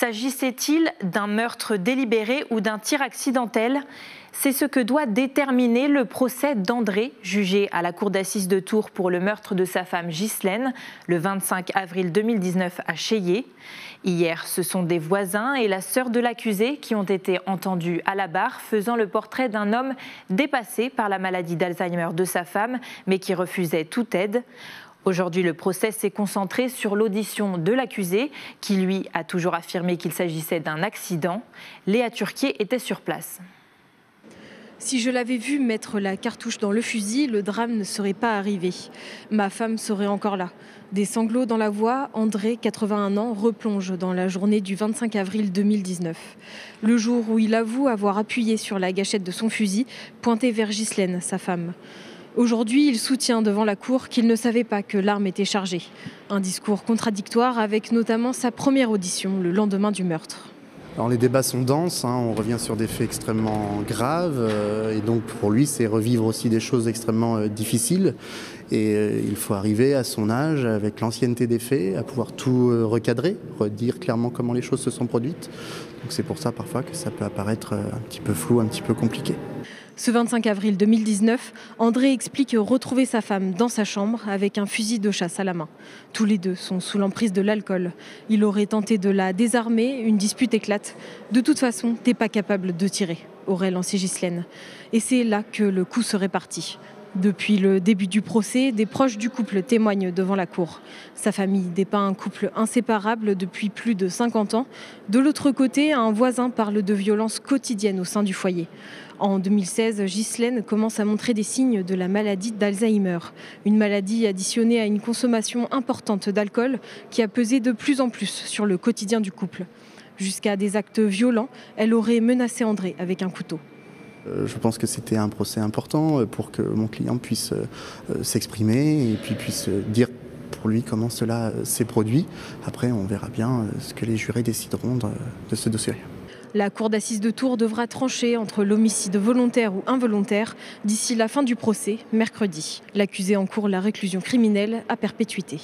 S'agissait-il d'un meurtre délibéré ou d'un tir accidentel ? C'est ce que doit déterminer le procès d'André, jugé à la cour d'assises de Tours pour le meurtre de sa femme Ghislaine, le 25 avril 2019 à Cheillé. Hier, ce sont des voisins et la sœur de l'accusé qui ont été entendus à la barre, faisant le portrait d'un homme dépassé par la maladie d'Alzheimer de sa femme, mais qui refusait toute aide. Aujourd'hui, le procès s'est concentré sur l'audition de l'accusé, qui lui a toujours affirmé qu'il s'agissait d'un accident. Léa Turquier était sur place. Si je l'avais vu mettre la cartouche dans le fusil, le drame ne serait pas arrivé. Ma femme serait encore là. Des sanglots dans la voix, André, 81 ans, replonge dans la journée du 25 avril 2019. Le jour où il avoue avoir appuyé sur la gâchette de son fusil, pointé vers Ghislaine, sa femme. Aujourd'hui, il soutient devant la cour qu'il ne savait pas que l'arme était chargée. Un discours contradictoire avec notamment sa première audition le lendemain du meurtre. Alors les débats sont denses, on revient sur des faits extrêmement graves et donc pour lui c'est revivre aussi des choses extrêmement difficiles et il faut arriver à son âge avec l'ancienneté des faits à pouvoir tout recadrer, redire clairement comment les choses se sont produites. Donc c'est pour ça parfois que ça peut apparaître un petit peu flou, un petit peu compliqué. Ce 25 avril 2019, André explique retrouver sa femme dans sa chambre avec un fusil de chasse à la main. Tous les deux sont sous l'emprise de l'alcool. Il aurait tenté de la désarmer, une dispute éclate. De toute façon, t'es pas capable de tirer, aurait lancé Ghislaine. Et c'est là que le coup serait parti. Depuis le début du procès, des proches du couple témoignent devant la cour. Sa famille dépeint un couple inséparable depuis plus de 50 ans. De l'autre côté, un voisin parle de violences quotidiennes au sein du foyer. En 2016, Ghislaine commence à montrer des signes de la maladie d'Alzheimer. Une maladie additionnée à une consommation importante d'alcool qui a pesé de plus en plus sur le quotidien du couple. Jusqu'à des actes violents, elle aurait menacé André avec un couteau. Je pense que c'était un procès important pour que mon client puisse s'exprimer et puis puisse dire pour lui comment cela s'est produit. Après, on verra bien ce que les jurés décideront de ce dossier. La cour d'assises de Tours devra trancher entre l'homicide volontaire ou involontaire d'ici la fin du procès, mercredi. L'accusé encourt la réclusion criminelle à perpétuité.